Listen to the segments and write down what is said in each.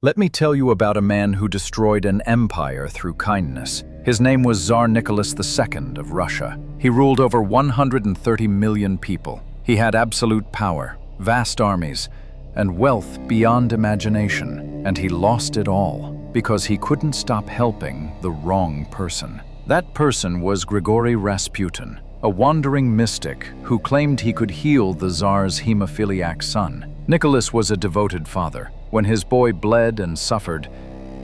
Let me tell you about a man who destroyed an empire through kindness. His name was Tsar Nicholas II of Russia. He ruled over 130 million people. He had absolute power, vast armies, and wealth beyond imagination. And he lost it all because he couldn't stop helping the wrong person. That person was Grigory Rasputin, a wandering mystic who claimed he could heal the Tsar's hemophiliac son. Nicholas was a devoted father. When his boy bled and suffered,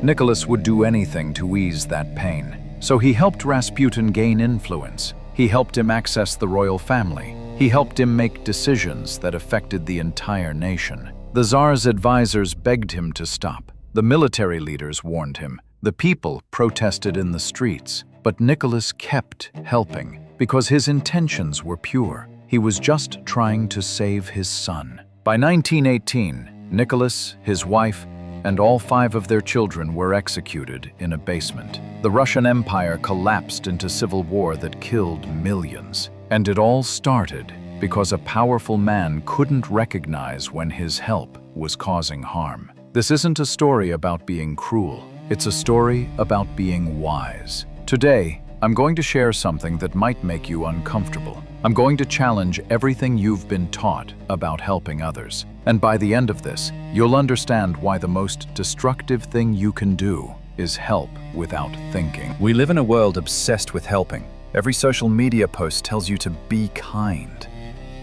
Nicholas would do anything to ease that pain. So he helped Rasputin gain influence. He helped him access the royal family. He helped him make decisions that affected the entire nation. The Tsar's advisors begged him to stop. The military leaders warned him. The people protested in the streets. But Nicholas kept helping because his intentions were pure. He was just trying to save his son. By 1918, Nicholas, his wife, and all 5 of their children were executed in a basement. The Russian Empire collapsed into civil war that killed millions. And it all started because a powerful man couldn't recognize when his help was causing harm. This isn't a story about being cruel. It's a story about being wise. Today, I'm going to share something that might make you uncomfortable. I'm going to challenge everything you've been taught about helping others. And by the end of this, you'll understand why the most destructive thing you can do is help without thinking. We live in a world obsessed with helping. Every social media post tells you to be kind.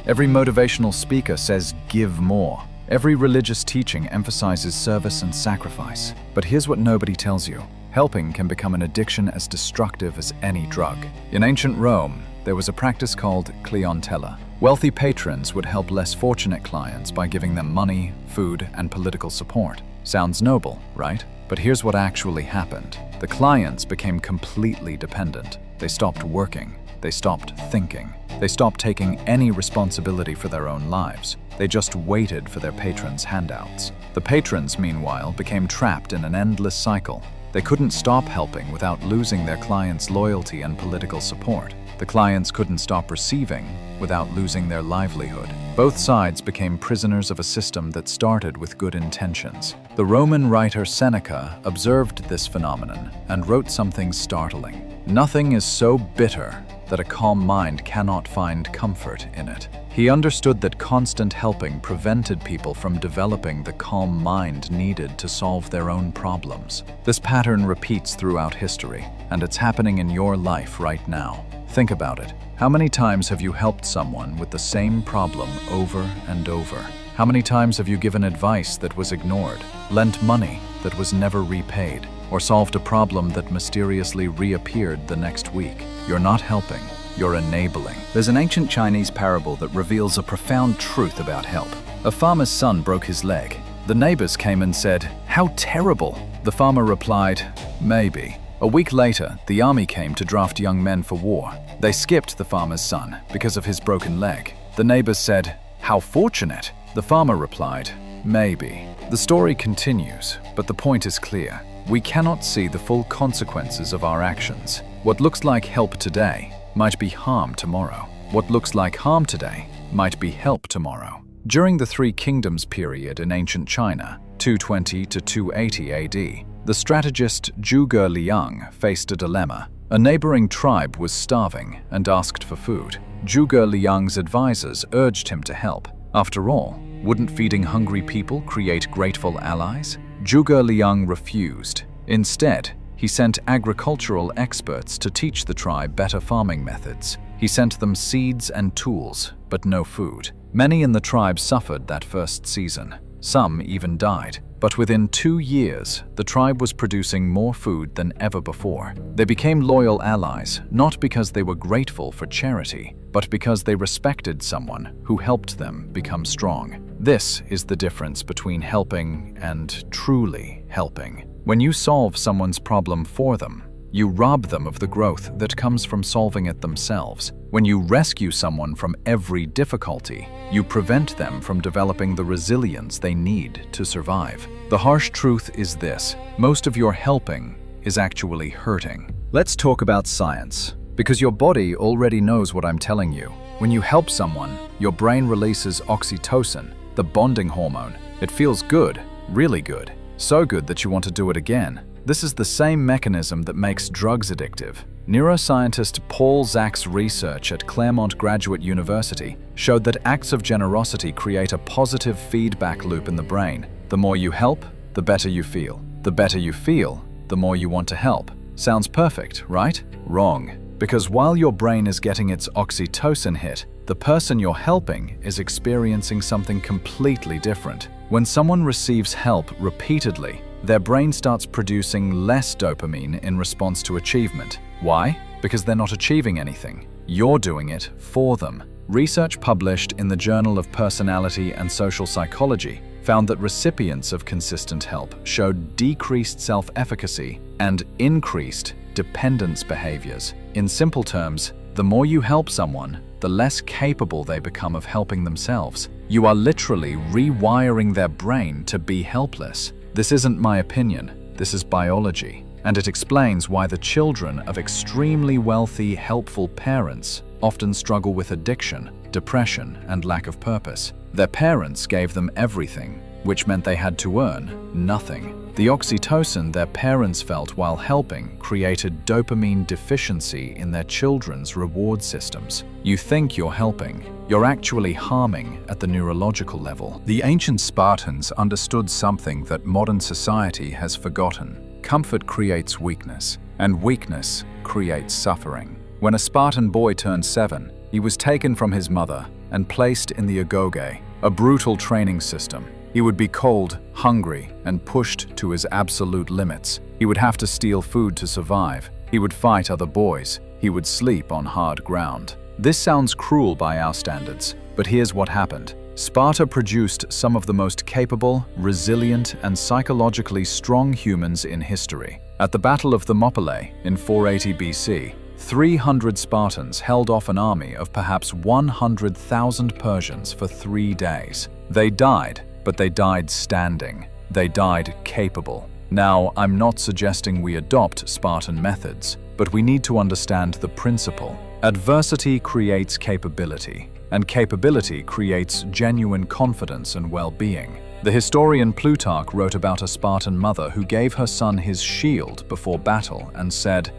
Every motivational speaker says give more. Every religious teaching emphasizes service and sacrifice. But here's what nobody tells you. Helping can become an addiction as destructive as any drug. In ancient Rome, there was a practice called clientela. Wealthy patrons would help less fortunate clients by giving them money, food, and political support. Sounds noble, right? But here's what actually happened. The clients became completely dependent. They stopped working. They stopped thinking. They stopped taking any responsibility for their own lives. They just waited for their patrons' handouts. The patrons, meanwhile, became trapped in an endless cycle. They couldn't stop helping without losing their clients' loyalty and political support. The clients couldn't stop receiving without losing their livelihood. Both sides became prisoners of a system that started with good intentions. The Roman writer Seneca observed this phenomenon and wrote something startling. Nothing is so bitter that a calm mind cannot find comfort in it. He understood that constant helping prevented people from developing the calm mind needed to solve their own problems. This pattern repeats throughout history, and it's happening in your life right now. Think about it. How many times have you helped someone with the same problem over and over? How many times have you given advice that was ignored, lent money that was never repaid, or solved a problem that mysteriously reappeared the next week? You're not helping, you're enabling. There's an ancient Chinese parable that reveals a profound truth about help. A farmer's son broke his leg. The neighbors came and said, "How terrible!" The farmer replied, "Maybe." A week later, the army came to draft young men for war. They skipped the farmer's son because of his broken leg. The neighbors said, "How fortunate!" The farmer replied, "Maybe." The story continues, but the point is clear. We cannot see the full consequences of our actions. What looks like help today might be harm tomorrow. What looks like harm today might be help tomorrow. During the Three Kingdoms period in ancient China, 220 to 280 AD, the strategist Zhuge Liang faced a dilemma. A neighboring tribe was starving and asked for food. Zhuge Liang's advisors urged him to help. After all, wouldn't feeding hungry people create grateful allies? Zhuge Liang refused. Instead, he sent agricultural experts to teach the tribe better farming methods. He sent them seeds and tools, but no food. Many in the tribe suffered that first season. Some even died. But within 2 years, the tribe was producing more food than ever before. They became loyal allies, not because they were grateful for charity, but because they respected someone who helped them become strong. This is the difference between helping and truly helping. When you solve someone's problem for them, you rob them of the growth that comes from solving it themselves. When you rescue someone from every difficulty, you prevent them from developing the resilience they need to survive. The harsh truth is this: most of your helping is actually hurting. Let's talk about science, because your body already knows what I'm telling you. When you help someone, your brain releases oxytocin, the bonding hormone. It feels good, really good. So good that you want to do it again. This is the same mechanism that makes drugs addictive. Neuroscientist Paul Zach's research at Claremont Graduate University showed that acts of generosity create a positive feedback loop in the brain. The more you help, the better you feel. The better you feel, the more you want to help. Sounds perfect, right? Wrong. Because while your brain is getting its oxytocin hit, the person you're helping is experiencing something completely different. When someone receives help repeatedly, their brain starts producing less dopamine in response to achievement. Why? Because they're not achieving anything. You're doing it for them. Research published in the Journal of Personality and Social Psychology found that recipients of consistent help showed decreased self-efficacy and increased dependence behaviors. In simple terms, the more you help someone, the less capable they become of helping themselves. You are literally rewiring their brain to be helpless. This isn't my opinion, this is biology. And it explains why the children of extremely wealthy, helpful parents often struggle with addiction, depression, and lack of purpose. Their parents gave them everything, which meant they had to earn nothing. The oxytocin their parents felt while helping created dopamine deficiency in their children's reward systems. You think you're helping, you're actually harming at the neurological level. The ancient Spartans understood something that modern society has forgotten. Comfort creates weakness, and weakness creates suffering. When a Spartan boy turned 7, he was taken from his mother and placed in the agoge, a brutal training system. He would be cold, hungry, and pushed to his absolute limits. He would have to steal food to survive. He would fight other boys. He would sleep on hard ground. This sounds cruel by our standards, but here's what happened. Sparta produced some of the most capable, resilient, and psychologically strong humans in history. At the Battle of Thermopylae in 480 BC, 300 Spartans held off an army of perhaps 100,000 Persians for 3 days. They died, but they died standing. They died capable. Now, I'm not suggesting we adopt Spartan methods, but we need to understand the principle. Adversity creates capability, and capability creates genuine confidence and well-being. The historian Plutarch wrote about a Spartan mother who gave her son his shield before battle and said,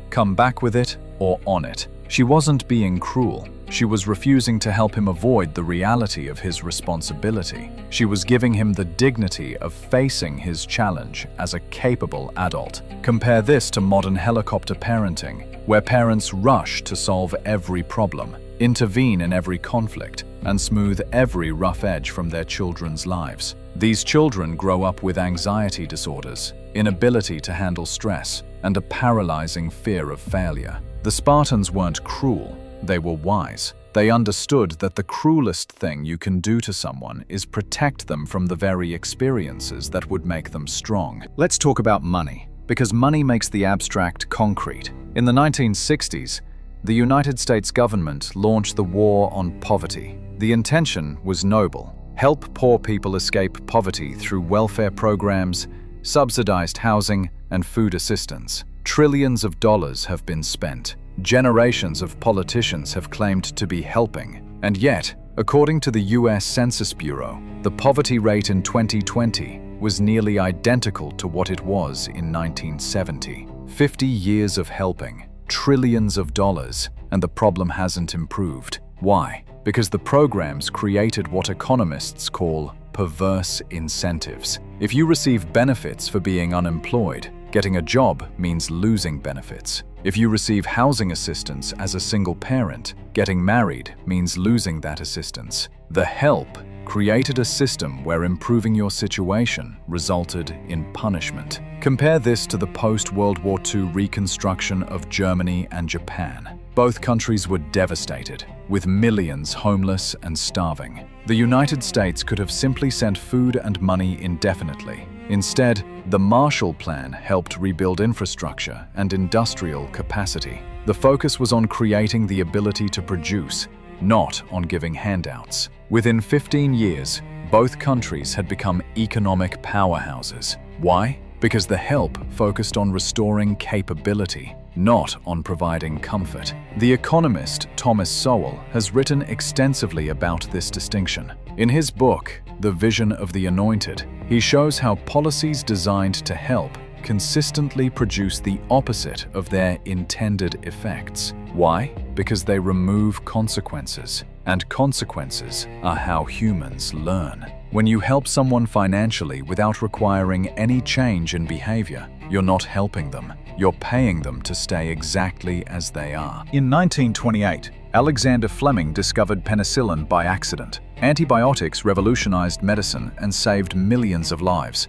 "Come back with it or on it." She wasn't being cruel. She was refusing to help him avoid the reality of his responsibility. She was giving him the dignity of facing his challenge as a capable adult. Compare this to modern helicopter parenting, where parents rush to solve every problem, intervene in every conflict, and smooth every rough edge from their children's lives. These children grow up with anxiety disorders, inability to handle stress, and a paralyzing fear of failure. The Spartans weren't cruel, they were wise. They understood that the cruelest thing you can do to someone is protect them from the very experiences that would make them strong. Let's talk about money, because money makes the abstract concrete. In the 1960s, the United States government launched the War on Poverty. The intention was noble: help poor people escape poverty through welfare programs, subsidized housing, and food assistance. Trillions of dollars have been spent. Generations of politicians have claimed to be helping. And yet, according to the US Census Bureau, the poverty rate in 2020 was nearly identical to what it was in 1970. 50 years of helping, trillions of dollars, and the problem hasn't improved. Why? Because the programs created what economists call perverse incentives. If you receive benefits for being unemployed, getting a job means losing benefits. If you receive housing assistance as a single parent, getting married means losing that assistance. The help created a system where improving your situation resulted in punishment. Compare this to the post-World War II reconstruction of Germany and Japan. Both countries were devastated, with millions homeless and starving. The United States could have simply sent food and money indefinitely. Instead, the Marshall Plan helped rebuild infrastructure and industrial capacity. The focus was on creating the ability to produce, not on giving handouts. Within 15 years, both countries had become economic powerhouses. Why? Because the help focused on restoring capability, not on providing comfort. The economist Thomas Sowell has written extensively about this distinction. In his book, The Vision of the Anointed, he shows how policies designed to help consistently produce the opposite of their intended effects. Why? Because they remove consequences, and consequences are how humans learn. When you help someone financially without requiring any change in behavior, you're not helping them. You're paying them to stay exactly as they are. In 1928, Alexander Fleming discovered penicillin by accident. Antibiotics revolutionized medicine and saved millions of lives.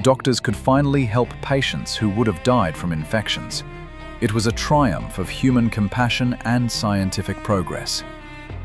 Doctors could finally help patients who would have died from infections. It was a triumph of human compassion and scientific progress.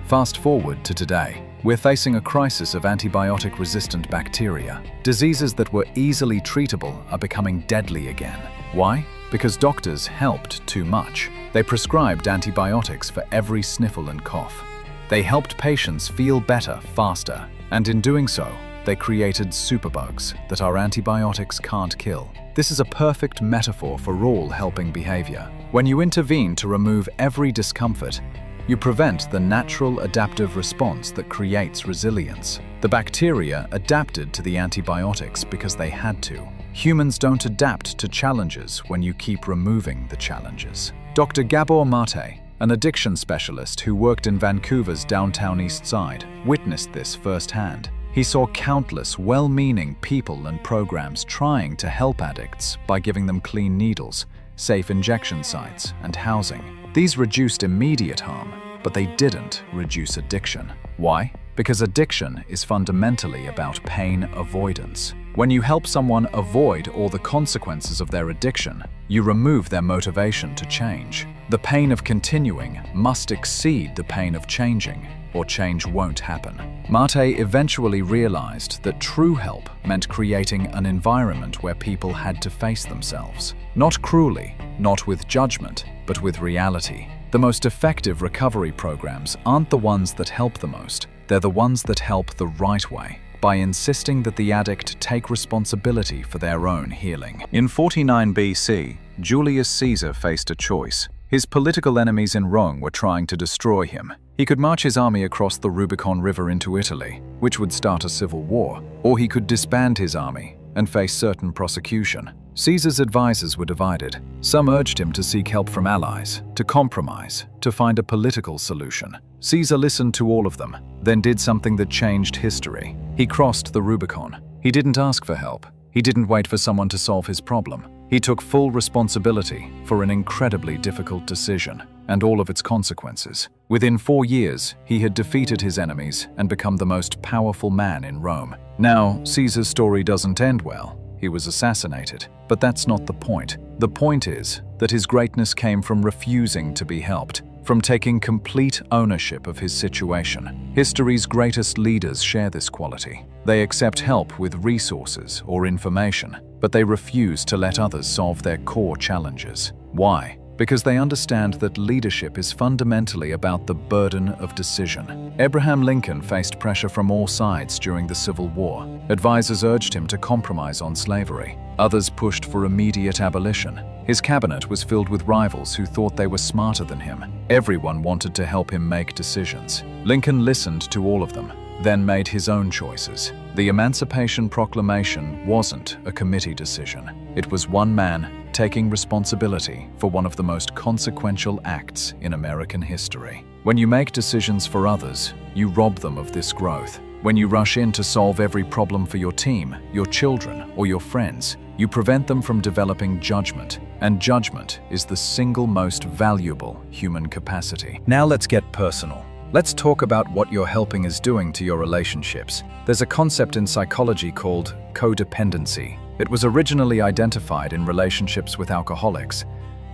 Fast forward to today. We're facing a crisis of antibiotic-resistant bacteria. Diseases that were easily treatable are becoming deadly again. Why? Because doctors helped too much. They prescribed antibiotics for every sniffle and cough. They helped patients feel better faster, and in doing so, they created superbugs that our antibiotics can't kill. This is a perfect metaphor for all helping behavior. When you intervene to remove every discomfort, you prevent the natural adaptive response that creates resilience. The bacteria adapted to the antibiotics because they had to. Humans don't adapt to challenges when you keep removing the challenges. Dr. Gabor Mate, an addiction specialist who worked in Vancouver's downtown East Side, witnessed this firsthand. He saw countless well-meaning people and programs trying to help addicts by giving them clean needles, safe injection sites, and housing. These reduced immediate harm, but they didn't reduce addiction. Why? Because addiction is fundamentally about pain avoidance. When you help someone avoid all the consequences of their addiction, you remove their motivation to change. The pain of continuing must exceed the pain of changing, or change won't happen. Mate eventually realized that true help meant creating an environment where people had to face themselves. Not cruelly, not with judgment, but with reality. The most effective recovery programs aren't the ones that help the most. They're the ones that help the right way, by insisting that the addict take responsibility for their own healing. In 49 BC, Julius Caesar faced a choice. His political enemies in Rome were trying to destroy him. He could march his army across the Rubicon River into Italy, which would start a civil war, or he could disband his army and face certain prosecution. Caesar's advisors were divided. Some urged him to seek help from allies, to compromise, to find a political solution. Caesar listened to all of them, then did something that changed history. He crossed the Rubicon. He didn't ask for help. He didn't wait for someone to solve his problem. He took full responsibility for an incredibly difficult decision and all of its consequences. Within 4 years, he had defeated his enemies and become the most powerful man in Rome. Now, Caesar's story doesn't end well. He was assassinated. But that's not the point. The point is that his greatness came from refusing to be helped, from taking complete ownership of his situation. History's greatest leaders share this quality. They accept help with resources or information, but they refuse to let others solve their core challenges. Why? Because they understand that leadership is fundamentally about the burden of decision. Abraham Lincoln faced pressure from all sides during the Civil War. Advisors urged him to compromise on slavery. Others pushed for immediate abolition. His cabinet was filled with rivals who thought they were smarter than him. Everyone wanted to help him make decisions. Lincoln listened to all of them, then made his own choices. The Emancipation Proclamation wasn't a committee decision. It was one man taking responsibility for one of the most consequential acts in American history. When you make decisions for others, you rob them of this growth. When you rush in to solve every problem for your team, your children, or your friends, you prevent them from developing judgment, and judgment is the single most valuable human capacity. Now let's get personal. Let's talk about what your helping is doing to your relationships. There's a concept in psychology called codependency. It was originally identified in relationships with alcoholics,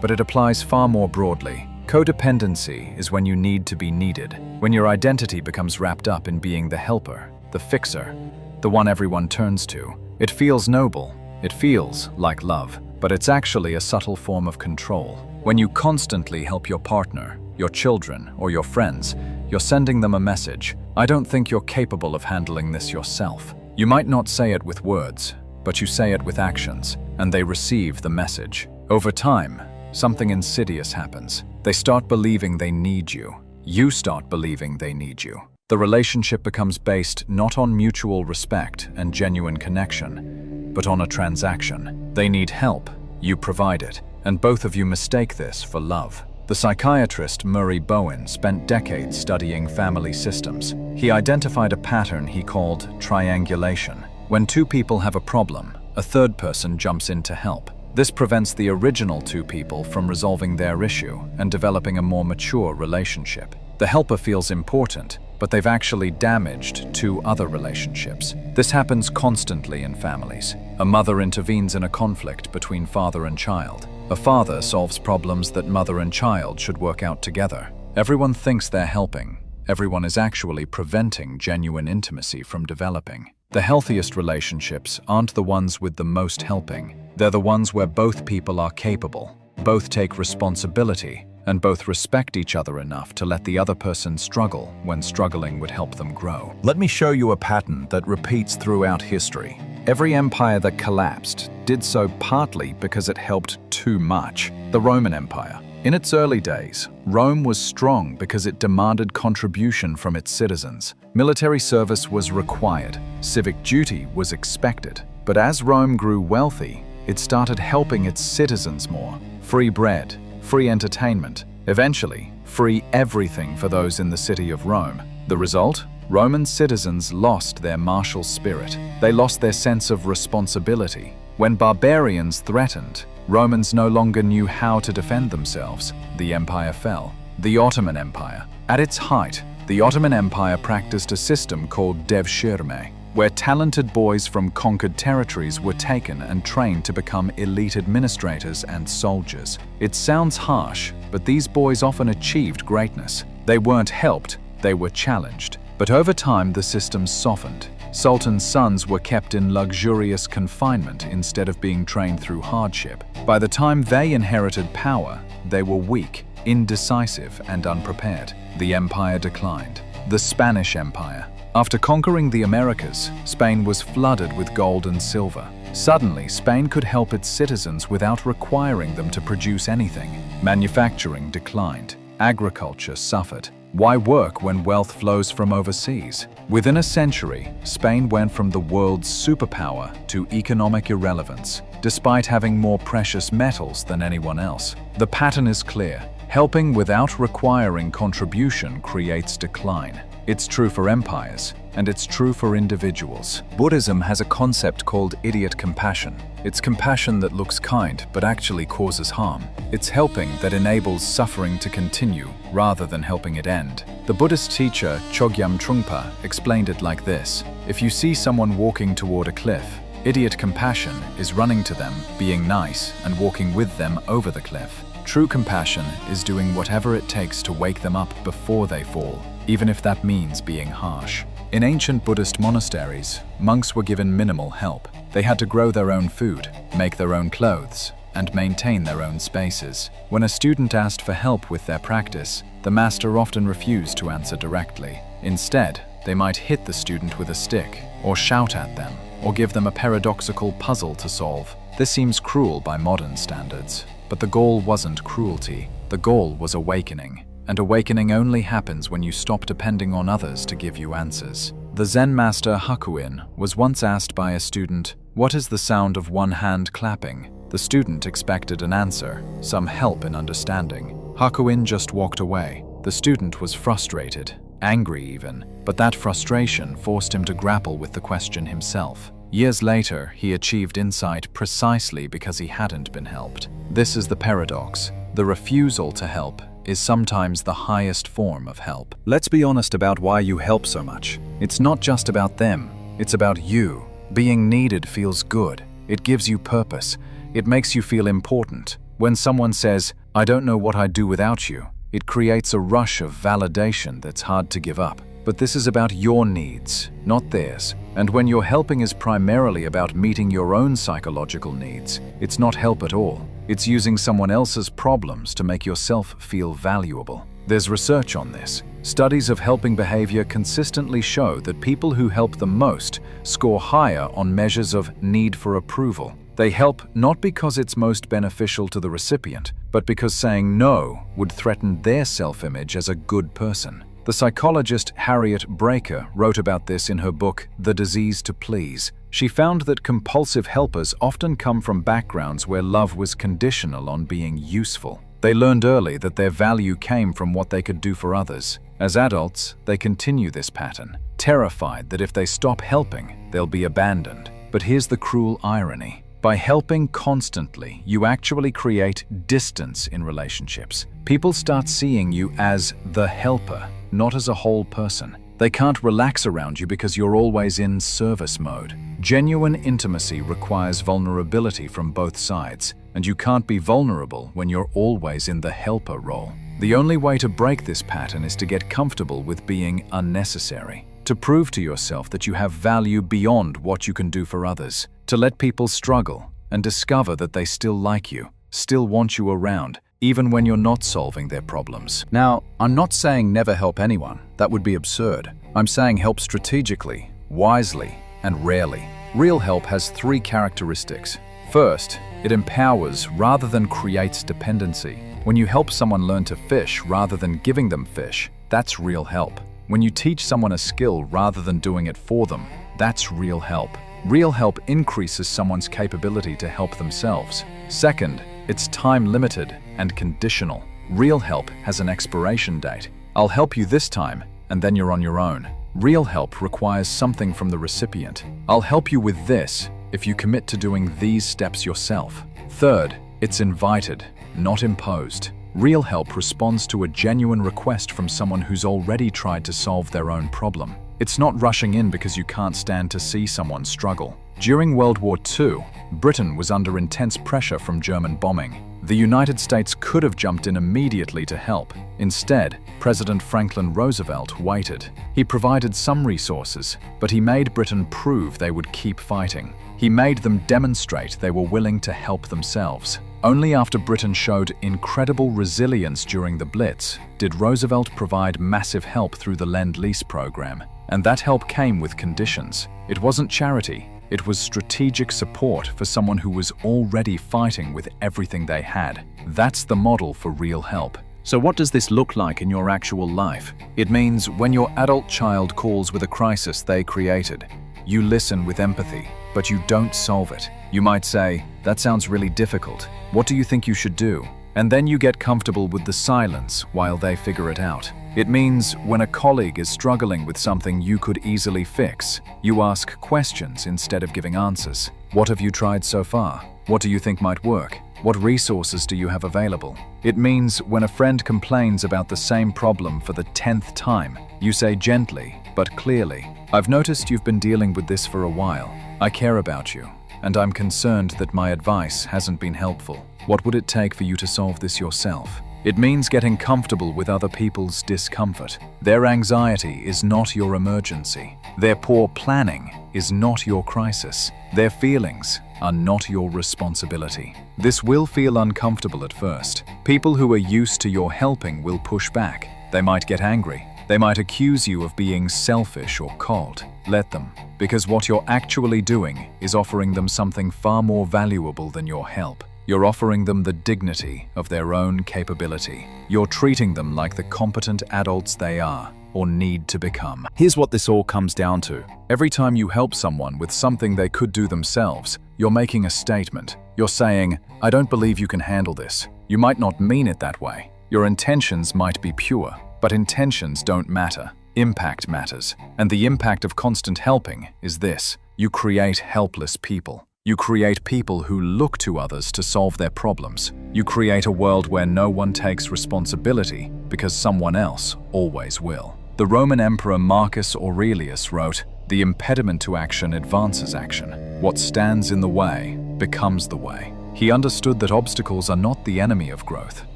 but it applies far more broadly. Codependency is when you need to be needed, when your identity becomes wrapped up in being the helper, the fixer, the one everyone turns to. It feels noble, it feels like love, but it's actually a subtle form of control. When you constantly help your partner, your children, or your friends, you're sending them a message. I don't think you're capable of handling this yourself. You might not say it with words, but you say it with actions, and they receive the message. Over time, something insidious happens. They start believing they need you. You start believing they need you. The relationship becomes based not on mutual respect and genuine connection, but on a transaction. They need help, you provide it, and both of you mistake this for love. The psychiatrist Murray Bowen spent decades studying family systems. He identified a pattern he called triangulation. When two people have a problem, a third person jumps in to help. This prevents the original two people from resolving their issue and developing a more mature relationship. The helper feels important, but they've actually damaged two other relationships. This happens constantly in families. A mother intervenes in a conflict between father and child. A father solves problems that mother and child should work out together. Everyone thinks they're helping. Everyone is actually preventing genuine intimacy from developing. The healthiest relationships aren't the ones with the most helping. They're the ones where both people are capable, both take responsibility, and both respect each other enough to let the other person struggle when struggling would help them grow. Let me show you a pattern that repeats throughout history. Every empire that collapsed did so partly because it helped too much. The Roman Empire. In its early days, Rome was strong because it demanded contribution from its citizens. Military service was required. Civic duty was expected. But as Rome grew wealthy, it started helping its citizens more. Free bread, free entertainment, eventually free everything for those in the city of Rome. The result? Roman citizens lost their martial spirit. They lost their sense of responsibility. When barbarians threatened, Romans no longer knew how to defend themselves. The empire fell. The Ottoman Empire. At its height, the Ottoman Empire practiced a system called devshirme, where talented boys from conquered territories were taken and trained to become elite administrators and soldiers. It sounds harsh, but these boys often achieved greatness. They weren't helped, they were challenged. But over time, the system softened. Sultans' sons were kept in luxurious confinement instead of being trained through hardship. By the time they inherited power, they were weak, indecisive, and unprepared. The empire declined. The Spanish Empire. After conquering the Americas, Spain was flooded with gold and silver. Suddenly, Spain could help its citizens without requiring them to produce anything. Manufacturing declined. Agriculture suffered. Why work when wealth flows from overseas? Within a century, Spain went from the world's superpower to economic irrelevance, despite having more precious metals than anyone else. The pattern is clear. Helping without requiring contribution creates decline. It's true for empires, and it's true for individuals. Buddhism has a concept called idiot compassion. It's compassion that looks kind but actually causes harm. It's helping that enables suffering to continue rather than helping it end. The Buddhist teacher Chogyam Trungpa explained it like this: if you see someone walking toward a cliff, idiot compassion is running to them, being nice, and walking with them over the cliff. True compassion is doing whatever it takes to wake them up before they fall, even if that means being harsh. In ancient Buddhist monasteries, monks were given minimal help. They had to grow their own food, make their own clothes, and maintain their own spaces. When a student asked for help with their practice, the master often refused to answer directly. Instead, they might hit the student with a stick, or shout at them, or give them a paradoxical puzzle to solve. This seems cruel by modern standards. But the goal wasn't cruelty. The goal was awakening. And awakening only happens when you stop depending on others to give you answers. The Zen master Hakuin was once asked by a student, "What is the sound of one hand clapping?" The student expected an answer, some help in understanding. Hakuin just walked away. The student was frustrated, angry even, but that frustration forced him to grapple with the question himself. Years later, he achieved insight precisely because he hadn't been helped. This is the paradox. The refusal to help is sometimes the highest form of help. Let's be honest about why you help so much. It's not just about them, it's about you. Being needed feels good. It gives you purpose. It makes you feel important. When someone says, "I don't know what I'd do without you," it creates a rush of validation that's hard to give up. But this is about your needs, not theirs. And when your helping is primarily about meeting your own psychological needs, it's not help at all. It's using someone else's problems to make yourself feel valuable. There's research on this. Studies of helping behavior consistently show that people who help the most score higher on measures of need for approval. They help not because it's most beneficial to the recipient, but because saying no would threaten their self-image as a good person. The psychologist Harriet Breaker wrote about this in her book, The Disease to Please. She found that compulsive helpers often come from backgrounds where love was conditional on being useful. They learned early that their value came from what they could do for others. As adults, they continue this pattern, terrified that if they stop helping, they'll be abandoned. But here's the cruel irony. By helping constantly, you actually create distance in relationships. People start seeing you as the helper, not as a whole person. They can't relax around you because you're always in service mode. Genuine intimacy requires vulnerability from both sides, and you can't be vulnerable when you're always in the helper role. The only way to break this pattern is to get comfortable with being unnecessary, to prove to yourself that you have value beyond what you can do for others, to let people struggle and discover that they still like you, still want you around, even when you're not solving their problems. Now, I'm not saying never help anyone. That would be absurd. I'm saying help strategically, wisely, and rarely. Real help has 3 characteristics. First, it empowers rather than creates dependency. When you help someone learn to fish rather than giving them fish, that's real help. When you teach someone a skill rather than doing it for them, that's real help. Real help increases someone's capability to help themselves. Second, it's time-limited and conditional. Real help has an expiration date. I'll help you this time, and then you're on your own. Real help requires something from the recipient. I'll help you with this if you commit to doing these steps yourself. Third, it's invited, not imposed. Real help responds to a genuine request from someone who's already tried to solve their own problem. It's not rushing in because you can't stand to see someone struggle. During World War II, Britain was under intense pressure from German bombing. The United States could have jumped in immediately to help. Instead, President Franklin Roosevelt waited. He provided some resources, but he made Britain prove they would keep fighting. He made them demonstrate they were willing to help themselves. Only after Britain showed incredible resilience during the Blitz did Roosevelt provide massive help through the Lend-Lease program. And that help came with conditions. It wasn't charity. It was strategic support for someone who was already fighting with everything they had. That's the model for real help. So what does this look like in your actual life? It means when your adult child calls with a crisis they created, you listen with empathy, but you don't solve it. You might say, "That sounds really difficult. What do you think you should do?" And then you get comfortable with the silence while they figure it out. It means when a colleague is struggling with something you could easily fix, you ask questions instead of giving answers. What have you tried so far? What do you think might work? What resources do you have available? It means when a friend complains about the same problem for the 10th time, you say gently but clearly, "I've noticed you've been dealing with this for a while. I care about you, and I'm concerned that my advice hasn't been helpful. What would it take for you to solve this yourself?" It means getting comfortable with other people's discomfort. Their anxiety is not your emergency. Their poor planning is not your crisis. Their feelings are not your responsibility. This will feel uncomfortable at first. People who are used to your helping will push back. They might get angry. They might accuse you of being selfish or cold. Let them, because what you're actually doing is offering them something far more valuable than your help. You're offering them the dignity of their own capability. You're treating them like the competent adults they are or need to become. Here's what this all comes down to. Every time you help someone with something they could do themselves, you're making a statement. You're saying, "I don't believe you can handle this." You might not mean it that way. Your intentions might be pure, but intentions don't matter. Impact matters. And the impact of constant helping is this: you create helpless people. You create people who look to others to solve their problems. You create a world where no one takes responsibility because someone else always will. The Roman Emperor Marcus Aurelius wrote, "The impediment to action advances action. What stands in the way becomes the way." He understood that obstacles are not the enemy of growth.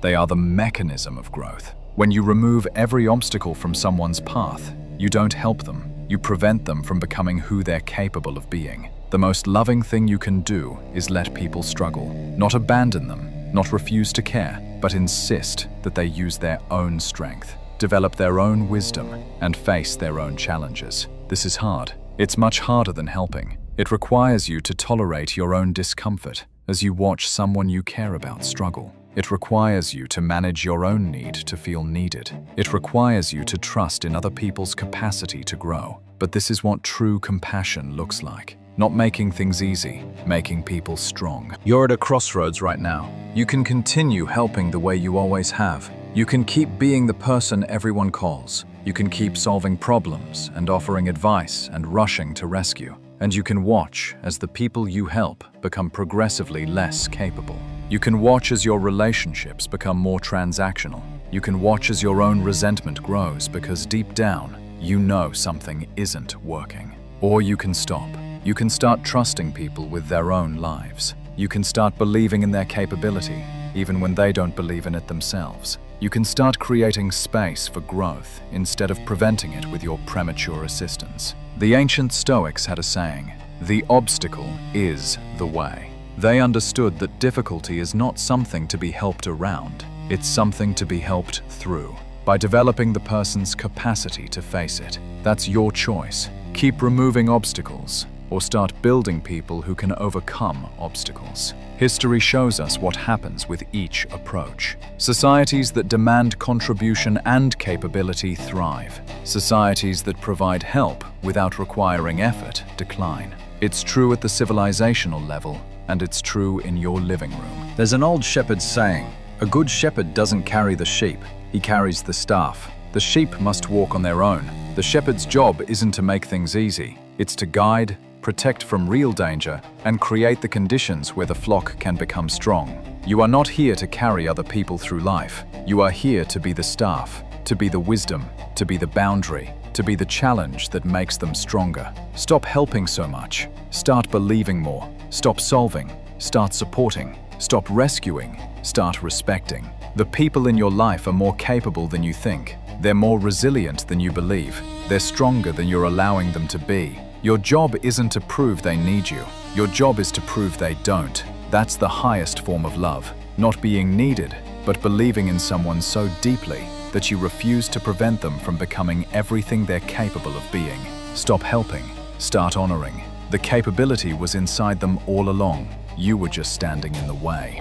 They are the mechanism of growth. When you remove every obstacle from someone's path, you don't help them. You prevent them from becoming who they're capable of being. The most loving thing you can do is let people struggle. Not abandon them, not refuse to care, but insist that they use their own strength, develop their own wisdom, and face their own challenges. This is hard. It's much harder than helping. It requires you to tolerate your own discomfort as you watch someone you care about struggle. It requires you to manage your own need to feel needed. It requires you to trust in other people's capacity to grow. But this is what true compassion looks like. Not making things easy, making people strong. You're at a crossroads right now. You can continue helping the way you always have. You can keep being the person everyone calls. You can keep solving problems and offering advice and rushing to rescue. And you can watch as the people you help become progressively less capable. You can watch as your relationships become more transactional. You can watch as your own resentment grows because deep down, you know something isn't working. Or you can stop. You can start trusting people with their own lives. You can start believing in their capability, even when they don't believe in it themselves. You can start creating space for growth instead of preventing it with your premature assistance. The ancient Stoics had a saying, "The obstacle is the way." They understood that difficulty is not something to be helped around, it's something to be helped through. By developing the person's capacity to face it. That's your choice. Keep removing obstacles, or start building people who can overcome obstacles. History shows us what happens with each approach. Societies that demand contribution and capability thrive. Societies that provide help without requiring effort decline. It's true at the civilizational level, and it's true in your living room. There's an old shepherd's saying, "A good shepherd doesn't carry the sheep, he carries the staff." The sheep must walk on their own. The shepherd's job isn't to make things easy. It's to guide, protect from real danger, and create the conditions where the flock can become strong. You are not here to carry other people through life. You are here to be the staff, to be the wisdom, to be the boundary, to be the challenge that makes them stronger. Stop helping so much. Start believing more. Stop solving. Start supporting. Stop rescuing. Start respecting. The people in your life are more capable than you think. They're more resilient than you believe. They're stronger than you're allowing them to be. Your job isn't to prove they need you. Your job is to prove they don't. That's the highest form of love. Not being needed, but believing in someone so deeply that you refuse to prevent them from becoming everything they're capable of being. Stop helping. Start honoring. The capability was inside them all along. You were just standing in the way.